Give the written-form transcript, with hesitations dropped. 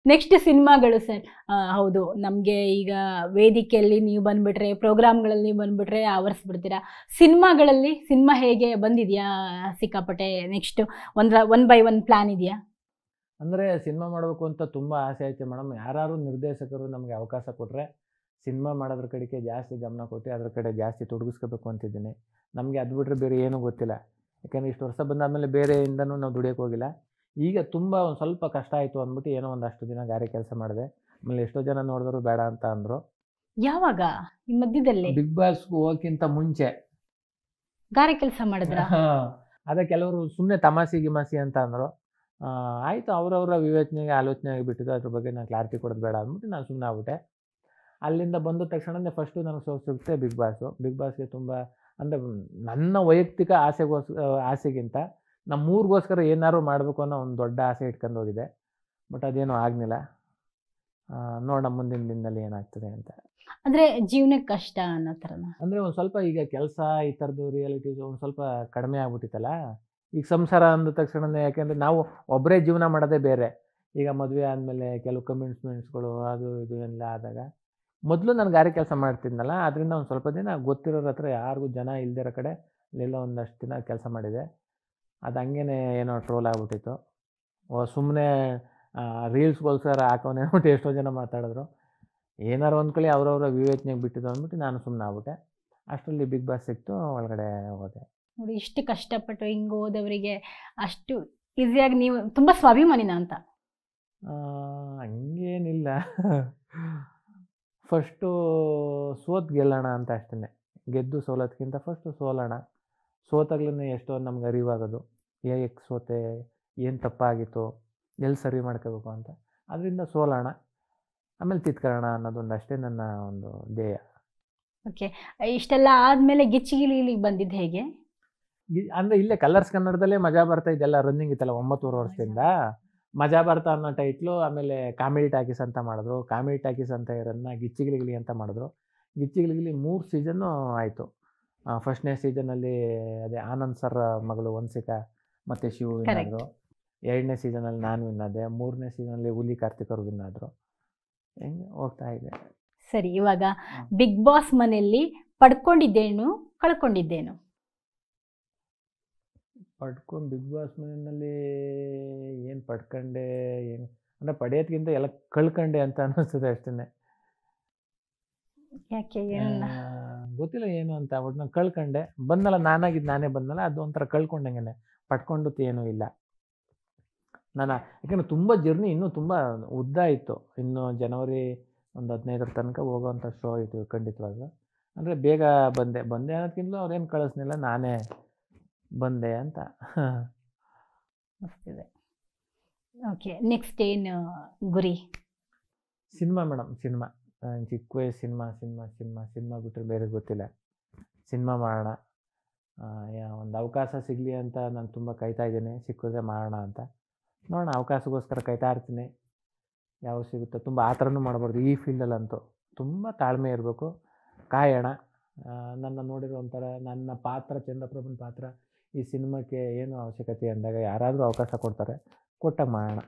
Next ಸಿನಿಮಾಗಳು sir. ಹೌದು, ನಮಗೆ ಈಗ ವೇದಿಕೆಯಲ್ಲಿ ನೀವು ಬಂದುಬಿಟ್ರೆ, ಪ್ರೋಗ್ರಾಮ್ಗಳಲ್ಲಿ ನೀವು ಬಂದುಬಿಟ್ರೆ ಆವರಿಸ್ಬಿಡ್ತೀರಾ. ಸಿನಿಮಾ ಹೇಗೆ ಬಂದಿದೆಯಾ ಸಿಕ್ಕಾಪಟ್ಟೆ? Next one by one plan ಇದೆಯಾ? ಅಂದರೆ ಸಿನಿಮಾ ಮಾಡಬೇಕು ಅಂತ ತುಂಬ ಆಸೆ ಐತೆ ಮೇಡಮ್. ಯಾರು ನಿರ್ದೇಶಕರು ನಮಗೆ ಅವಕಾಶ ಕೊಟ್ಟರೆ ಸಿನಿಮಾ ಮಾಡೋದ್ರ ಕಡೆಗೆ ಜಾಸ್ತಿ ಗಮನ ಕೊಟ್ಟು ಅದ್ರ ಕಡೆ ಜಾಸ್ತಿ ತೊಡಗಿಸ್ಕೋಬೇಕು ಅಂತಿದ್ದೀನಿ. ನಮಗೆ ಅದು ಬಿಟ್ಟರೆ ಬೇರೆ ಏನೂ ಗೊತ್ತಿಲ್ಲ. ಯಾಕೆಂದರೆ ಇಷ್ಟು ವರ್ಷ ಬಂದಾದಮೇಲೆ ಬೇರೆಯಿಂದನೂ ನಾವು ದುಡಿಯೋಕ್ಕೆ ಹೋಗಿಲ್ಲ. ಈಗ ತುಂಬ ಒಂದು ಸ್ವಲ್ಪ ಕಷ್ಟ ಆಯಿತು ಅಂದ್ಬಿಟ್ಟು ಏನೋ ಒಂದಷ್ಟು ದಿನ ಗಾರೆ ಕೆಲಸ ಮಾಡಿದೆ. ಆಮೇಲೆ ಎಷ್ಟೋ ಜನ ನೋಡಿದ್ರು ಬೇಡ ಅಂತ ಅಂದರು. ಯಾವಾಗ? ಈ ಮಧ್ಯದಲ್ಲಿ ಬಿಗ್ ಬಾಸ್ಗೆ ಹೋಗೋಕ್ಕಿಂತ ಮುಂಚೆ ಗಾರೆ ಕೆಲಸ ಮಾಡಿದ್ರ? ಅದೇ ಕೆಲವರು ಸುಮ್ಮನೆ ತಮಾಷೆ ಗಿಮಾಸಿ ಅಂತ ಅಂದರು. ಆಯಿತು, ಅವರವರ ವಿವೇಚನೆಗೆ ಆಲೋಚನೆಗೆ ಬಿಟ್ಟಿದ್ದು. ಅದ್ರ ಬಗ್ಗೆ ನಾನು ಕ್ಲಾರಿಟಿ ಕೊಡೋದು ಬೇಡ ಅಂದ್ಬಿಟ್ಟು ನಾನು ಸುಮ್ಮನೆ ಆಗ್ಬಿಟ್ಟೆ. ಅಲ್ಲಿಂದ ಬಂದ ತಕ್ಷಣವೇ ಫಸ್ಟು ನನಗೆ ಸಿಗುತ್ತೆ ಬಿಗ್ ಬಾಸು. ಬಿಗ್ ಬಾಸ್ಗೆ ತುಂಬ ಅಂದರೆ ನನ್ನ ವೈಯಕ್ತಿಕ ಆಸೆಗಿಂತ ನಮ್ಮ ಊರಿಗೋಸ್ಕರ ಏನಾದ್ರು ಮಾಡಬೇಕು ಅನ್ನೋ ಒಂದು ದೊಡ್ಡ ಆಸೆ ಇಟ್ಕೊಂಡು ಹೋಗಿದೆ. ಬಟ್ ಅದೇನೂ ಆಗಲಿಲ್ಲ. ನೋಡೋಣ ಮುಂದಿನ ದಿನದಲ್ಲಿ ಏನಾಗ್ತದೆ ಅಂತ. ಅಂದರೆ ಜೀವನಕ್ಕೆ ಕಷ್ಟ ಅನ್ನೋ ಥರನ? ಅಂದರೆ ಒಂದು ಸ್ವಲ್ಪ ಈಗ ಕೆಲಸ ಈ ಥರದ್ದು ರಿಯಾಲಿಟೀಸು ಒಂದು ಸ್ವಲ್ಪ ಕಡಿಮೆ ಆಗ್ಬಿಟ್ಟಿತ್ತಲ್ಲ. ಈಗ ಸಂಸಾರ ಅಂದ ತಕ್ಷಣವೇ, ಯಾಕೆಂದರೆ ನಾವು ಒಬ್ಬರೇ ಜೀವನ ಮಾಡೋದೇ ಬೇರೆ. ಈಗ ಮದುವೆ ಆದಮೇಲೆ ಕೆಲವು ಕಮಿಟ್ಮೆಂಟ್ಸ್ಗಳು ಅದು ಇದು ಎಲ್ಲ ಆದಾಗ, ಮೊದಲು ನಾನು ಗಾರೆ ಕೆಲಸ ಮಾಡ್ತಿದ್ನಲ್ಲ, ಅದರಿಂದ ಒಂದು ಸ್ವಲ್ಪ ದಿನ ಗೊತ್ತಿರೋರ ಹತ್ರ ಯಾರಿಗೂ ಜನ ಇಲ್ದಿರೋ ಕಡೆ ಅಲ್ಲೆಲ್ಲ ಒಂದಷ್ಟು ದಿನ ಕೆಲಸ ಮಾಡಿದೆ. ಅದು ಹಂಗೇ ಏನೋ ಟ್ರೋಲ್ ಆಗಿಬಿಟ್ಟಿತ್ತು. ಸುಮ್ಮನೆ ರೀಲ್ಸ್ಗೋಸ್ಕರ ಹಾಕೋನೆ ಅಂದ್ಬಿಟ್ಟು ಎಷ್ಟೋ ಜನ ಮಾತಾಡಿದ್ರು. ಏನಾರು ಅಂದ್ಕೊಳ್ಳಿ, ಅವರವರ ವಿವೇಚನೆಗೆ ಬಿಟ್ಟಿದ್ದು ಅಂದ್ಬಿಟ್ಟು ನಾನು ಸುಮ್ಮನೆ ಆಗ್ಬಿಟ್ಟೆ. ಅಷ್ಟರಲ್ಲಿ ಬಿಗ್ ಬಾಸ್ ಸಿಕ್ತು, ಒಳಗಡೆ ಹೋದೆ. ನೋಡಿ, ಇಷ್ಟು ಕಷ್ಟಪಟ್ಟು ಹಿಂಗೆ ಹೋದವರಿಗೆ ಅಷ್ಟು ಈಸಿಯಾಗಿ ನೀವು ತುಂಬ ಸ್ವಾಭಿಮಾನಿನ ಅಂತ? ಹಂಗೇನಿಲ್ಲ. ಫಸ್ಟು ಗೆಲ್ಲೋಣ ಅಂತ ಅಷ್ಟೇ. ಗೆದ್ದು ಸೋಲೋದಕ್ಕಿಂತ ಫಸ್ಟು ಸೋಲೋಣ. ಸೋತಾಗ್ಲೇ ಎಷ್ಟೋ ನಮ್ಗೆ ಅರಿವಾಗೋದು. ಏಕೆ ಸೋತೆ, ಏನು ತಪ್ಪಾಗಿತ್ತು, ಎಲ್ಲಿ ಸರಿ ಮಾಡ್ಕೋಬೇಕು ಅಂತ. ಅದರಿಂದ ಸೋಲೋಣ, ಆಮೇಲೆ ತಿತ್ಕೊಳ್ಳೋಣ ಅನ್ನೋದೊಂದು ಅಷ್ಟೇ ನನ್ನ ಒಂದು ಧ್ಯೇಯ. ಓಕೆ, ಇಷ್ಟೆಲ್ಲ ಆದಮೇಲೆ ಗಿಚ್ಚಿಗಿಲಿಗೆ ಬಂದಿದ್ದು ಹೇಗೆ? ಅಂದರೆ ಇಲ್ಲೇ ಕಲರ್ಸ್ ಕನ್ನಡದಲ್ಲೇ ಮಜಾ ಬರ್ತಾ ಇದೆಲ್ಲ ರನ್ನಿಂಗ್ ಇತ್ತಲ್ಲ 9 ವರ್ಷದಿಂದ. ಮಜಾ ಬರ್ತಾ ಅನ್ನೋ ಟೈಟ್ಲು. ಆಮೇಲೆ ಕಾಮಿಡಿ ಟಾಕೀಸ್ ಅಂತ ಮಾಡಿದ್ರು. ಕಾಮಿಡಿ ಟಾಕೀಸ್ ಅಂತ ಇರೋದನ್ನ ಗಿಚ್ಚಿಗಿಲಿಗಿಲಿ ಅಂತ ಮಾಡಿದ್ರು. ಗಿಚ್ಚಿಗಿಲಿಗಿಲಿ 3 ಸೀಸನ್ನು ಆಯಿತು. ಫಸ್ಟ್ನೇ ಸೀಸನಲ್ಲಿ ಅದೇ ಆನಂದ್ ಸರ್ ಮಗಳು ವಂಸಿಕಾ ಮತ್ತು ಶಿವು ವಿನ್ ಆದರು. 2ನೇ ಸೀಸನಲ್ಲಿ ನಾನು ವಿನ್ ಆದೆ. 3ನೇ ಸೀಸನಲ್ಲಿ ಹುಲಿ ಕಾರ್ತಿಕ್ ಅವರು ವಿನ್ ಆದರು. ಹೆಂಗೆ ಹೋಗ್ತಾ ಇದೆ. ಸರಿ, ಇವಾಗ ಬಿಗ್ ಬಾಸ್ ಮನೆಯಲ್ಲಿ ಪಡ್ಕೊಂಡಿದ್ದೇನು, ಕಳ್ಕೊಂಡಿದ್ದೇನು? ಬಿಗ್ ಬಾಸ್ ಮನೆಯಲ್ಲಿ ಏನು ಪಡ್ಕೊಂಡೆ, ಏನು ಅಂದರೆ ಪಡೆಯೋದ್ಕಿಂತ ಎಲ್ಲ ಕಳ್ಕೊಂಡೆ ಅಂತ ಅನ್ನಿಸ್ತದೆ ಅಷ್ಟೇ. ಯಾಕೆ, ಗೊತ್ತಿಲ್ಲ ಏನು ಅಂತ. ಒಟ್ಟು ನಾನು ಕಳ್ಕೊಂಡೆ. ಬಂದಲ್ಲ, ನಾನೇ ಬಂದಲ್ಲ, ಅದು ಒಂಥರ ಕಳ್ಕೊಂಡಂಗೆ. ಪಡ್ಕೊಂಡು ಏನೂ ಇಲ್ಲ. ಯಾಕಂದರೆ ತುಂಬ ಜರ್ನಿ ಇನ್ನೂ ತುಂಬ ಉದ್ದ ಇತ್ತು. ಇನ್ನು ಜನವರಿ ಒಂದು 15ರ ತನಕ ಹೋಗೋವಂಥ ಶೋ ಇತ್ತು ಖಂಡಿತವಾಗ್ಲೂ. ಅಂದರೆ ಬೇಗ ಬಂದೆ ಅನ್ನೋದಕ್ಕಿಂತಲೂ ಅವ್ರೇನು ಕಳಿಸ್ಲಿಲ್ಲ, ನಾನೇ ಬಂದೆ ಅಂತ ಅನಿಸ್ತಿದೆ. ಓಕೆ, ನೆಕ್ಸ್ಟ್ ಏನು ಗುರಿ? Cinema madam, cinema. ಚಿಕ್ಕ ವಯಸ್ಸು ಸಿನಿಮಾ ಬಿಟ್ಟರೆ ಬೇರೆ ಗೊತ್ತಿಲ್ಲ. ಸಿನಿಮಾ ಮಾಡೋಣ, ಒಂದು ಅವಕಾಶ ಸಿಗಲಿ ಅಂತ ನಾನು ತುಂಬ ಕಾಯ್ತಾ ಇದ್ದೀನಿ. ಸಿಕ್ಕಿದ್ರೆ ಮಾಡೋಣ ಅಂತ. ನೋಡೋಣ, ಅವಕಾಶಕ್ಕೋಸ್ಕರ ಕಾಯ್ತಾ ಇರ್ತೀನಿ. ಯಾವಾಗ ಸಿಗುತ್ತೋ. ತುಂಬ ಆ ಥರನೂ ಮಾಡಬಾರ್ದು ಈ ಫೀಲ್ಡಲ್ಲಂತೂ. ತುಂಬ ತಾಳ್ಮೆ ಇರಬೇಕು, ಕಾಯೋಣ. ನನ್ನ ನೋಡಿರೋ ಒಂಥರ ನನ್ನ ಪಾತ್ರ, ಚಂದ್ರಪ್ರಭನ ಪಾತ್ರ ಈ ಸಿನಿಮಾಕ್ಕೆ ಏನು ಅವಶ್ಯಕತೆ ಅಂದಾಗ ಯಾರಾದರೂ ಅವಕಾಶ ಕೊಡ್ತಾರೆ, ಕೊಟ್ಟಾಗ ಮಾಡೋಣ.